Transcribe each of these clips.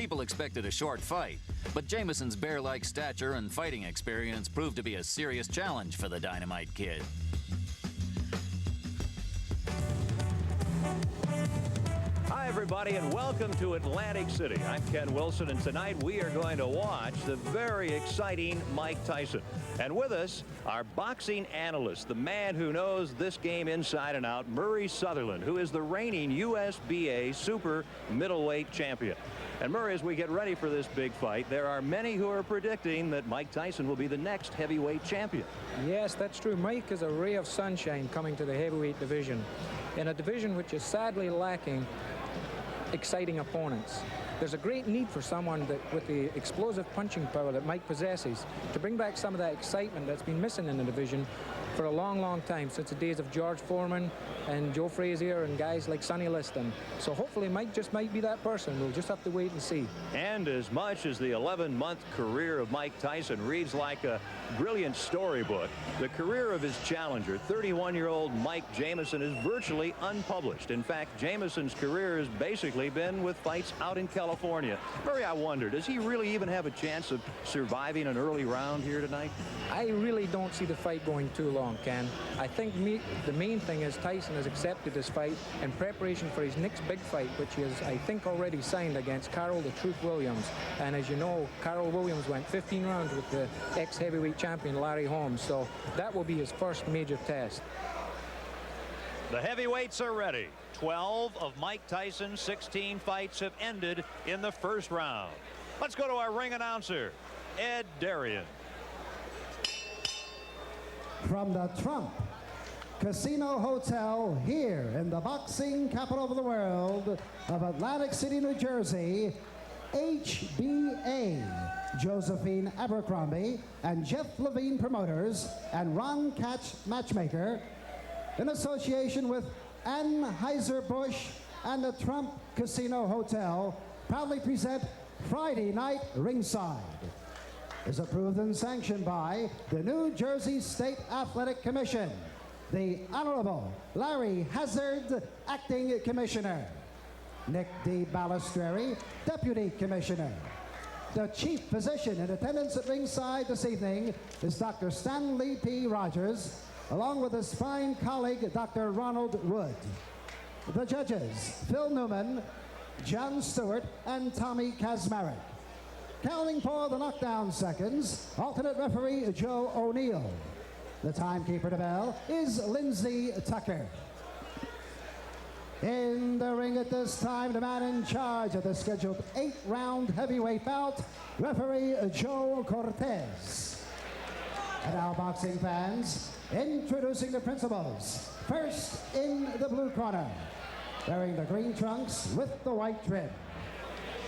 People expected a short fight, but Jameson's bear-like stature and fighting experience proved to be a serious challenge for the Dynamite Kid. Hi, everybody, and welcome to Atlantic City. I'm Ken Wilson, and tonight we are going to watch the very exciting Mike Tyson. And with us, our boxing analyst, the man who knows this game inside and out, Murray Sutherland, who is the reigning USBA super middleweight champion. And Murray, as we get ready for this big fight, there are many who are predicting that Mike Tyson will be the next heavyweight champion. Yes, that's true. Mike is a ray of sunshine coming to the heavyweight division, in a division which is sadly lacking exciting opponents. There's a great need for someone that, with the explosive punching power that Mike possesses, to bring back some of that excitement that's been missing in the division for a long, long time, since the days of George Foreman and Joe Frazier and guys like Sonny Liston. So hopefully Mike just might be that person. We'll just have to wait and see. And as much as the 11-month career of Mike Tyson reads like a brilliant storybook, the career of his challenger, 31-year-old Mike Jameson, is virtually unpublished. In fact, Jameson's career has basically been with fights out in California. Murray, I wonder, does he really even have a chance of surviving an early round here tonight? I really don't see the fight going too long, Ken. I think the main thing is Tyson has accepted this fight in preparation for his next big fight, which is, I think, already signed against Carl the Truth Williams. And as you know, Carl Williams went 15 rounds with the ex-heavyweight champion Larry Holmes, so that will be his first major test. The heavyweights are ready. 12 of Mike Tyson's 16 fights have ended in the first round. Let's go to our ring announcer, Ed Darian. From the Trump Casino Hotel here in the boxing capital of the world of Atlantic City, New Jersey, HBA, Josephine Abercrombie and Jeff Levine Promoters and Ron Catch Matchmaker, in association with Anheuser-Busch and the Trump Casino Hotel, proudly present Friday Night Ringside. Is approved and sanctioned by the New Jersey State Athletic Commission, the Honorable Larry Hazard, Acting Commissioner, Nick D. Balistreri, Deputy Commissioner. The chief physician in attendance at ringside this evening is Dr. Stanley P. Rogers, along with his fine colleague, Dr. Ronald Wood. The judges, Phil Newman, John Stewart, and Tommy Kazmarek. Counting for the knockdown seconds, alternate referee Joe O'Neill. The timekeeper to bell is Lindsey Tucker. In the ring at this time, the man in charge of the scheduled 8-round heavyweight bout, referee Joe Cortez. And now, boxing fans, introducing the principals. First, in the blue corner, wearing the green trunks with the white trim.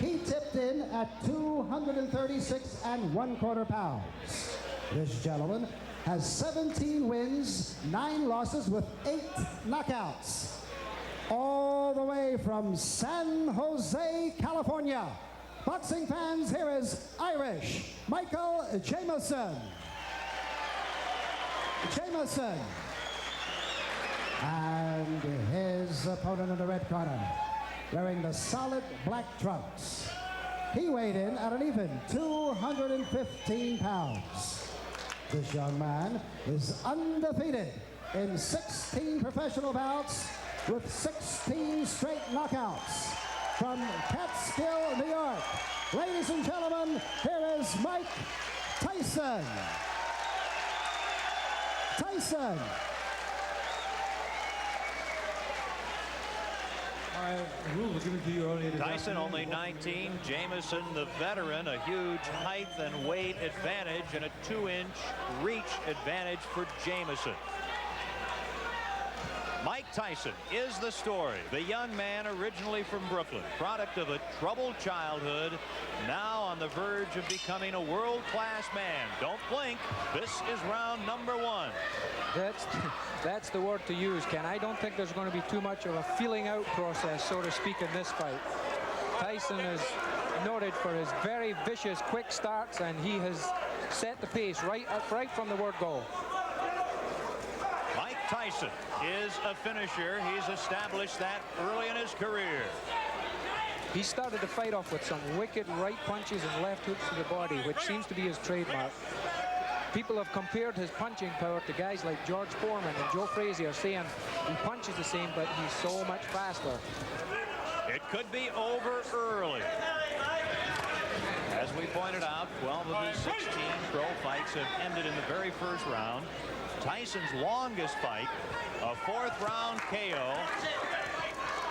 He tipped in at 236 1/4 pounds. This gentleman has 17 wins, 9 losses with 8 knockouts. All the way from San Jose, California. Boxing fans, here is Irish Michael Jameson. Jameson. And his opponent in the red corner, wearing the solid black trunks. He weighed in at an even 215 pounds. This young man is undefeated in 16 professional bouts with 16 straight knockouts. From Catskill, New York, ladies and gentlemen, here is Mike Tyson. Tyson. Tyson only 19, Jameson the veteran, a huge height and weight advantage and a 2-inch reach advantage for Jameson. Mike Tyson is the story. The young man originally from Brooklyn, product of a troubled childhood, now on the verge of becoming a world-class man. Don't blink. This is round number 1. That's the word to use, Ken. I don't think there's going to be too much of a feeling out process, so to speak, in this fight. Tyson is noted for his very vicious quick starts, and he has set the pace right from the word go. Mike Tyson is a finisher. He's established that early in his career. He started the fight off with some wicked right punches and left hooks to the body, which seems to be his trademark. People have compared his punching power to guys like George Foreman and Joe Frazier, saying he punches the same, but he's so much faster. It could be over early. As we pointed out, 12 of his 16 pro fights have ended in the very first round. Tyson's longest fight, a fourth-round KO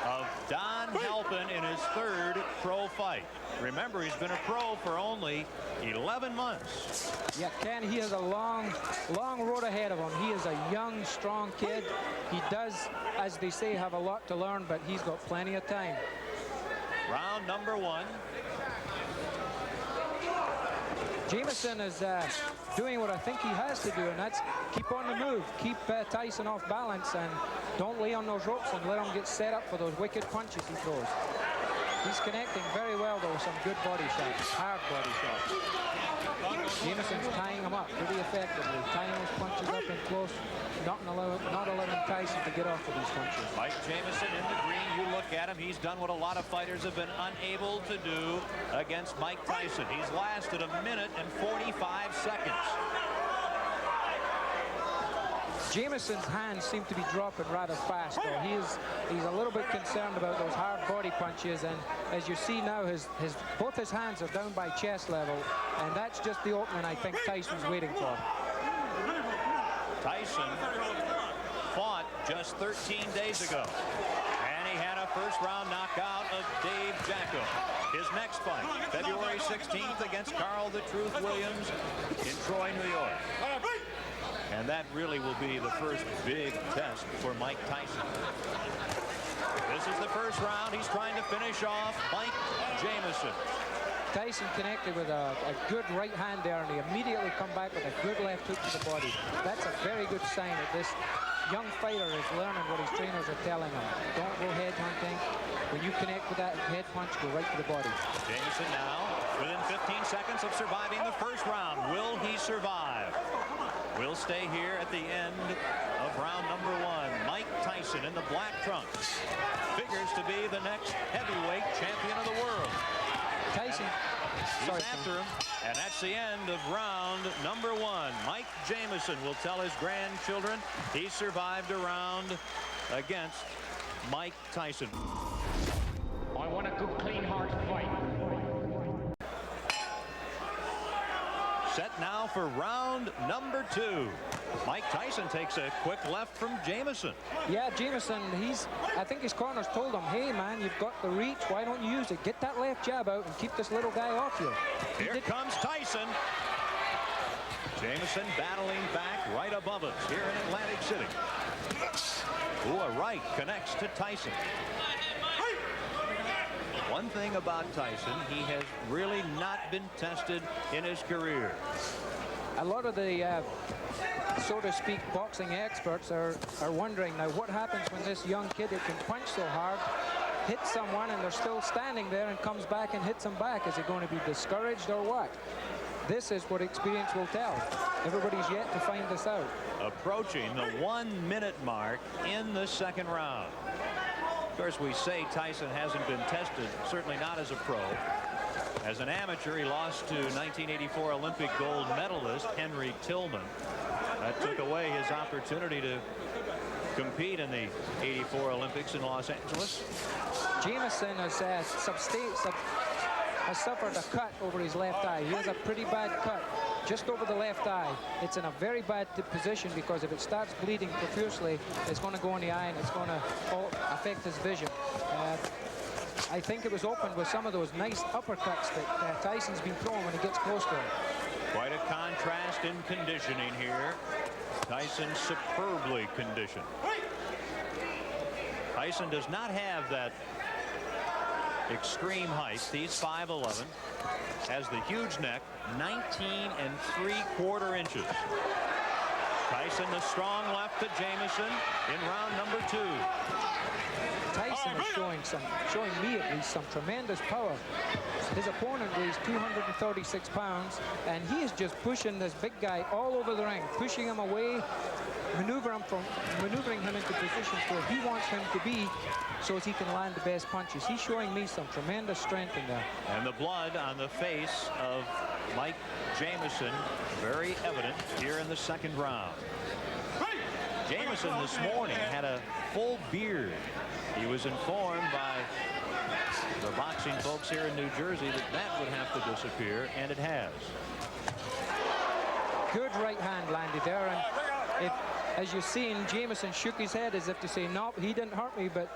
of Don Halpin in his third pro fight. Remember, he's been a pro for only 11 months. Yeah, Ken, he has a long road ahead of him. He is a young, strong kid. He does, as they say, have a lot to learn, but he's got plenty of time. Round number 1. Jamieson is doing what I think he has to do, and that's keep on the move, keep Tyson off balance, and don't lay on those ropes and let him get set up for those wicked punches he throws. He's connecting very well, though, with some good body shots, hard body shots. Jamieson's tying him up pretty effectively, tying those punches up in close, not allowing Tyson to get off of these punches. Mike Jamieson in the green. You look at him, he's done what a lot of fighters have been unable to do against Mike Tyson. He's lasted 1 minute and 45 seconds. Jamieson's hands seem to be dropping rather fast, though. He's a little bit concerned about those hard body punches, and as you see now, both his hands are down by chest level, and that's just the opening I think Tyson's waiting for. Tyson fought just 13 days ago, and he had a first-round knockout of Dave Jacko. His next fight, February 16th against Carl the Truth Williams in Troy, New York. And that really will be the first big test for Mike Tyson. This is the first round. He's trying to finish off Mike Jamieson. Tyson connected with a good right hand there, and he immediately come back with a good left hook to the body. That's a very good sign that this young fighter is learning what his trainers are telling him. Don't go head hunting. When you connect with that head punch, go right to the body. Jamieson now within 15 seconds of surviving the first round. Will he survive? We'll stay here at the end of round number 1. Mike Tyson in the black trunks figures to be the next heavyweight champion of the world. Tyson, he's after him, and that's the end of round number 1. Mike Jamieson will tell his grandchildren he survived a round against Mike Tyson. I want a good, clean, hard fight. Set now for round number 2. Mike Tyson takes a quick left from Jamieson. Yeah, Jamieson, I think his corners told him, hey man, you've got the reach, why don't you use it? Get that left jab out and keep this little guy off you. Here comes Tyson. Jamieson battling back right above us here in Atlantic City. Ooh, a right connects to Tyson. One thing about Tyson, he has really not been tested in his career. A lot of the, so to speak, boxing experts are wondering now what happens when this young kid that can punch so hard hits someone and they're still standing there and comes back and hits them back. Is he going to be discouraged or what? This is what experience will tell. Everybody's yet to find this out. Approaching the 1 minute mark in the second round. Of course, we say Tyson hasn't been tested, certainly not as a pro. As an amateur, he lost to 1984 Olympic gold medalist Henry Tillman. That took away his opportunity to compete in the '84 Olympics in Los Angeles. Jamieson has suffered a cut over his left eye. He has a pretty bad cut just over the left eye. It's in a very bad position because if it starts bleeding profusely, it's going to go in the eye and it's going to affect his vision. I think it was opened with some of those nice uppercuts that Tyson's been throwing when he gets close to him. Quite a contrast in conditioning here. Tyson superbly conditioned. Tyson does not have that extreme height. He's 5'11", has the huge neck, 19 3/4 inches. Tyson, the strong left to Jamieson in round number 2. Tyson is showing me at least some tremendous power. His opponent weighs 236 pounds, and he is just pushing this big guy all over the ring, pushing him away. maneuvering him into positions where he wants him to be so as he can land the best punches. He's showing me some tremendous strength in there. And the blood on the face of Mike Jamieson very evident here in the second round. Jamieson this morning had a full beard. He was informed by the boxing folks here in New Jersey that that would have to disappear, and it has. Good right hand landed there, and as you've seen, Jamieson shook his head as if to say, no, he didn't hurt me, but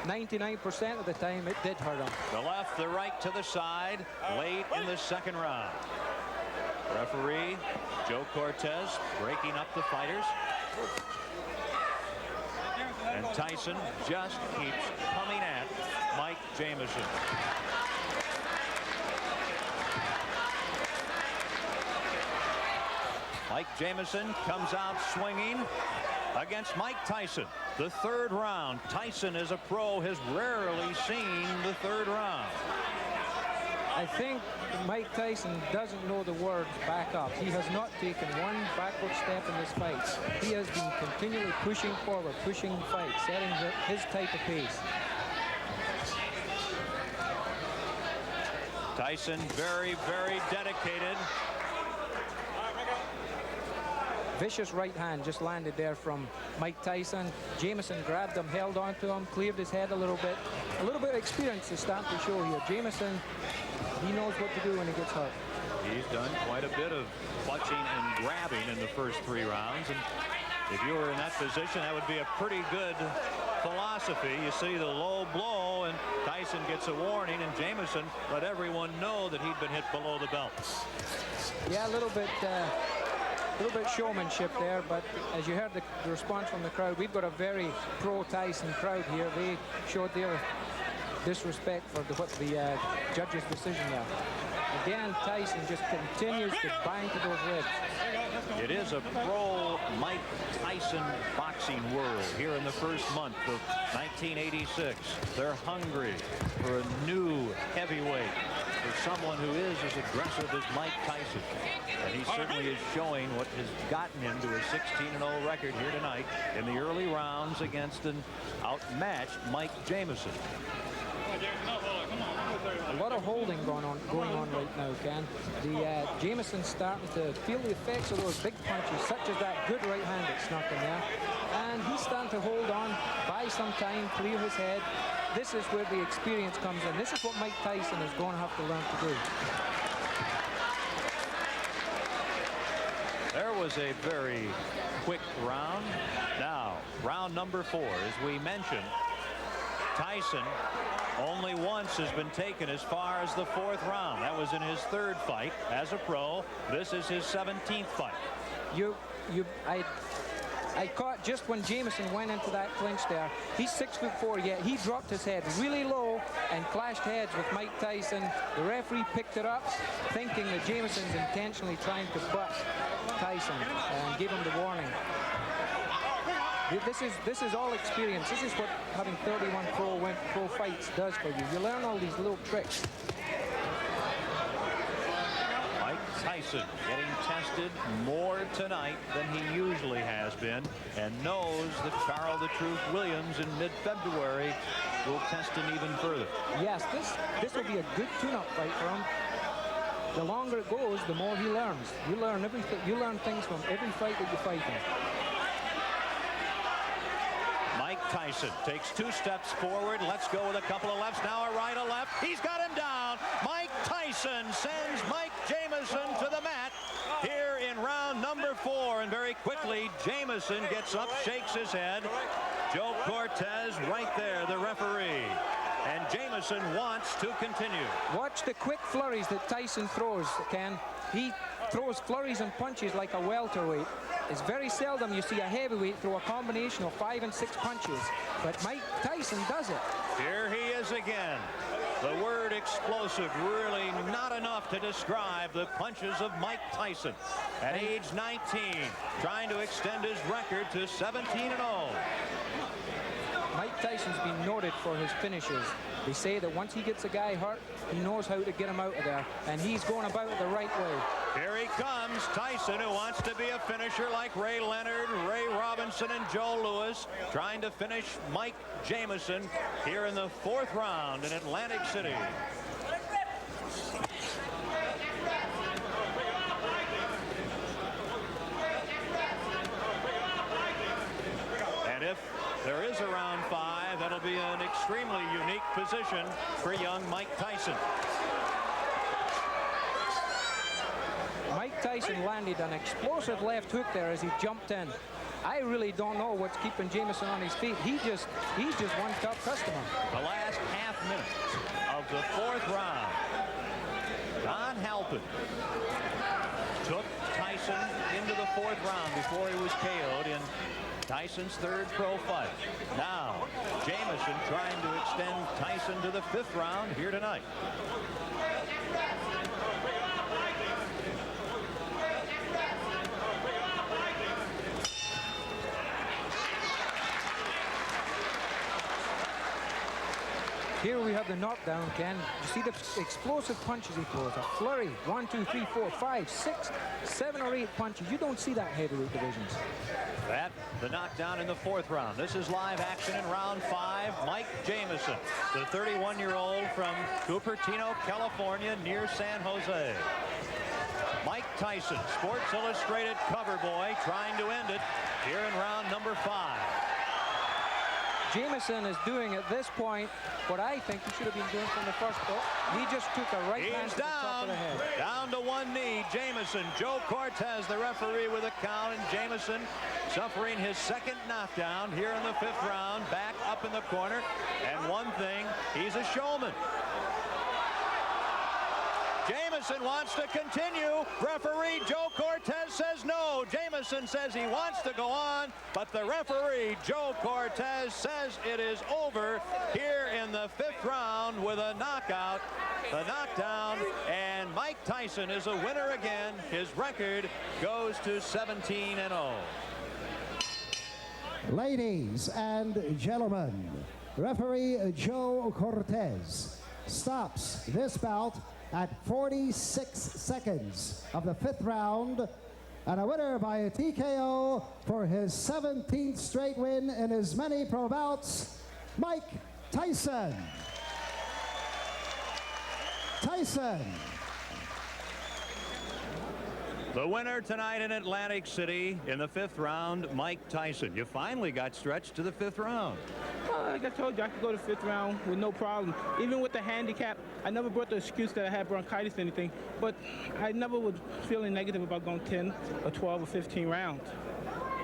99% of the time it did hurt him. The left, the right to the side late in the second round. Referee Joe Cortez breaking up the fighters. And Tyson just keeps coming at Mike Jamieson. Mike Jamieson comes out swinging against Mike Tyson. The third round. Tyson, as a pro, has rarely seen the third round. I think Mike Tyson doesn't know the words back up. He has not taken one backward step in this fight. He has been continually pushing forward, pushing the fight, setting his type of pace. Tyson very, very dedicated. Vicious right hand just landed there from Mike Tyson. Jamieson grabbed him, held on to him, cleared his head a little bit. A little bit of experience is starting to show here. Jamieson, he knows what to do when he gets hurt. He's done quite a bit of clutching and grabbing in the first three rounds. And if you were in that position, that would be a pretty good philosophy. You see the low blow, and Tyson gets a warning, and Jamieson let everyone know that he'd been hit below the belt. Yeah, a little bit showmanship there, but as you heard the response from the crowd, we've got a very pro-Tyson crowd here. They showed their disrespect for the judge's decision there. Again, Tyson just continues to bang to those ribs. It is a pro-Mike Tyson boxing world here in the first month of 1986. They're hungry for a new heavyweight, for someone who is as aggressive as Mike Tyson. And he certainly is showing what has gotten him to a 16-0 record here tonight in the early rounds against an outmatched Mike Jamieson. A lot of holding going on right now, Ken. The Jamieson's starting to feel the effects of those big punches, such as that good right hand that snuck in there. And he's starting to hold on, buy some time, clear his head. This is where the experience comes in. This is what Mike Tyson is going to have to learn to do. There was a very quick round. Now, round number 4, as we mentioned, Tyson only once has been taken as far as the 4th round. That was in his 3rd fight as a pro. This is his 17th fight. I caught just when Jamieson went into that clinch there. He's 6'4", yet he dropped his head really low and clashed heads with Mike Tyson. The referee picked it up, thinking that Jamieson's intentionally trying to butt Tyson and give him the warning. This is all experience. This is what having 31 pro fights does for you. You learn all these little tricks. Mike Tyson getting tested more tonight than he usually has been, and knows that Charles the Truth Williams in mid-February will test him even further. Yes, this will be a good tune-up fight for him. The longer it goes, the more he learns. You learn everything. You learn things from every fight that you fight in. Mike Tyson takes 2 steps forward. Let's go with a couple of lefts. Now a right, a left. He's got him down. Mike Tyson sends Mike Jamieson to the mat here in round number 4. And very quickly, Jamieson gets up, shakes his head. Joe Cortez right there, the referee. And Jamieson wants to continue. Watch the quick flurries that Tyson throws, Ken. He throws flurries and punches like a welterweight. It's very seldom you see a heavyweight throw a combination of 5 and 6 punches, but Mike Tyson does it. Here he is again. The word explosive, really not enough to describe the punches of Mike Tyson. At age 19, trying to extend his record to 17-0. Mike Tyson's been noted for his finishes. They say that once he gets a guy hurt, he knows how to get him out of there, and he's going about it the right way. Here he comes, Tyson, who wants to be a finisher like Ray Leonard, Ray Robinson, and Joe Louis, trying to finish Mike Jamieson here in the 4th round in Atlantic City. And if there is a round 5, that'll be an extremely unique position for young Mike Tyson. Mike Tyson landed an explosive left hook there as he jumped in. I really don't know what's keeping Jamieson on his feet. He's just one tough customer. The last half minute of the 4th round. Don Halpin took Tyson into the 4th round before he was KO'd in Tyson's 3rd pro fight. Now, Jamieson trying to extend Tyson to the 5th round here tonight. Here we have the knockdown, Ken. You see the explosive punches he throws. A flurry. 1, 2, 3, 4, 5, 6, 7 or 8 punches. You don't see that in heavyweight divisions. That, the knockdown in the 4th round. This is live action in round 5. Mike Jamieson, the 31-year-old from Cupertino, California, near San Jose. Mike Tyson, Sports Illustrated cover boy, trying to end it here in round number 5. Jamieson is doing at this point what I think he should have been doing from the first. He just took a right hand to the top of the head. Down to one knee, Jamieson. Joe Cortez, the referee, with a count, and Jamieson suffering his 2nd knockdown here in the 5th round, back up in the corner. And one thing, he's a showman. Jamieson wants to continue. Referee Joe Cortez says no. Jamieson says he wants to go on, but the referee Joe Cortez says it is over here in the 5th round with a knockout, the knockdown, and Mike Tyson is a winner again. His record goes to 17-0. Ladies and gentlemen, referee Joe Cortez stops this bout at 46 seconds of the 5th round, and a winner by a TKO for his 17th straight win in his many pro bouts, Mike Tyson. Tyson. The winner tonight in Atlantic City in the 5th round, Mike Tyson. You finally got stretched to the 5th round. Like I told you, I could go to 5th round with no problem. Even with the handicap, I never brought the excuse that I had bronchitis or anything, but I never was feeling negative about going 10 or 12 or 15 rounds.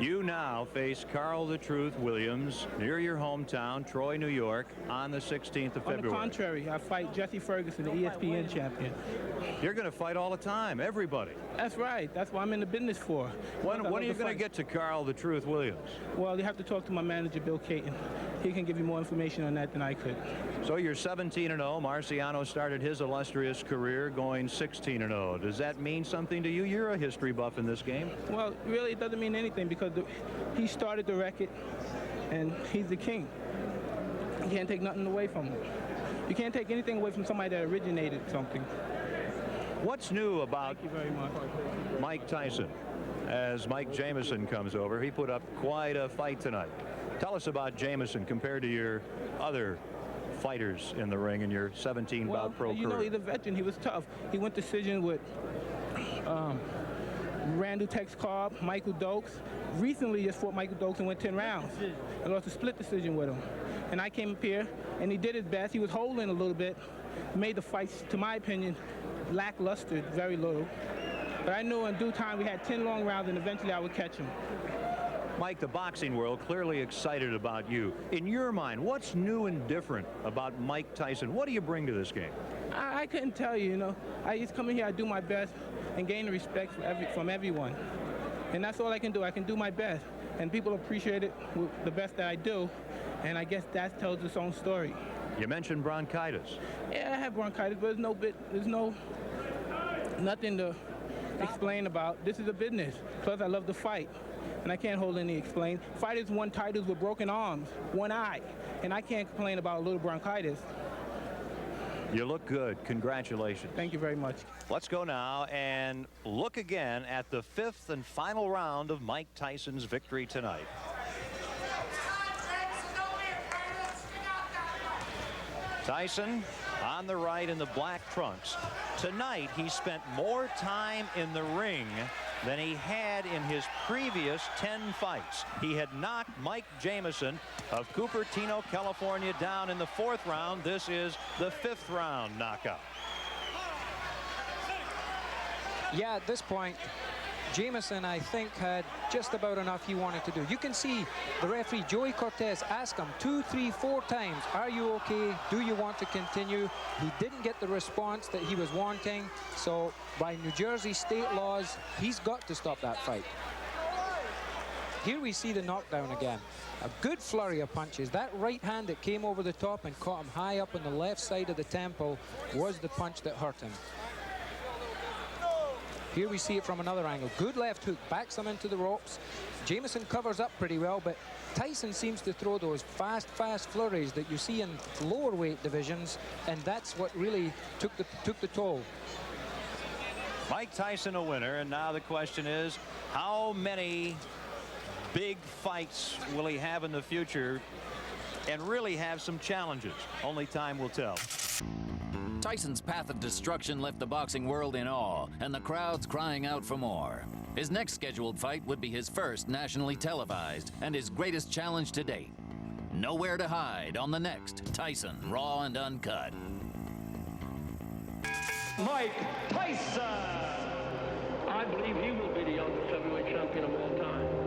You now face Carl the Truth Williams near your hometown, Troy, New York, on the 16th of February. On the contrary, I fight Jesse Ferguson, the ESPN champion. You're going to fight all the time, everybody. That's right. That's what I'm in the business for. When are you going to get to Carl the Truth Williams? Well, you have to talk to my manager, Bill Caton. He can give you more information on that than I could. So you're 17-0. Marciano started his illustrious career going 16-0. Does that mean something to you? You're a history buff in this game. Well, really, it doesn't mean anything because he started the record, and he's the king. You can't take nothing away from him. You can't take anything away from somebody that originated something. What's new about Thank you very much. Mike Tyson? As Mike Jamieson comes over, he put up quite a fight tonight. Tell us about Jamieson compared to your other fighters in the ring in your 17-bout pro career. You know, he's a veteran. He was tough. He went decision with Randall Tex Cobb, Michael Dokes. Recently just fought Michael Dokes and went 10 rounds. I lost a split decision with him. And I came up here, and he did his best. He was holding a little bit, made the fights, to my opinion, lackluster, very little. But I knew in due time we had 10 long rounds, and eventually I would catch him. Mike, the boxing world clearly excited about you. In your mind, what's new and different about Mike Tyson? What do you bring to this game? I couldn't tell you, you know. I just come in here, I do my best, and gain the respect from everyone. And that's all I can do. I can do my best. And people appreciate it with the best that I do. And I guess that tells its own story. You mentioned bronchitis. Yeah, I have bronchitis, but there's nothing to explain about. This is a business. Plus, I love to fight. and I can't hold any explain. Fighters won titles with broken arms, one eye, and I can't complain about a little bronchitis. You look good. Congratulations. Thank you very much. Let's go now and look again at the 5th and final round of Mike Tyson's victory tonight. Tyson on the right in the black trunks. Tonight he spent more time in the ring than he had in his previous 10 fights. He had knocked Mike Jamison of Cupertino, California down in the 4th round. This is the 5th round knockout. Yeah, at this point, Jamison, I think, had just about enough he wanted to do. You can see the referee, Joey Cortez, ask him 2, 3, 4 times, are you okay? Do you want to continue? He didn't get the response that he was wanting. So by New Jersey state laws, he's got to stop that fight. Here we see the knockdown again. A good flurry of punches. That right hand that came over the top and caught him high up on the left side of the temple was the punch that hurt him. Here we see it from another angle. Good left hook, backs him into the ropes. Jamison covers up pretty well, but Tyson seems to throw those fast flurries that you see in lower weight divisions, and that's what really took the toll. Mike Tyson a winner, and now the question is, how many big fights will he have in the future and really have some challenges? Only time will tell. Tyson's path of destruction left the boxing world in awe, and the crowds crying out for more. His next scheduled fight would be his first nationally televised and his greatest challenge to date. Nowhere to hide on the next Tyson Raw and Uncut. Mike Tyson! I believe he will be the youngest heavyweight champion of all time.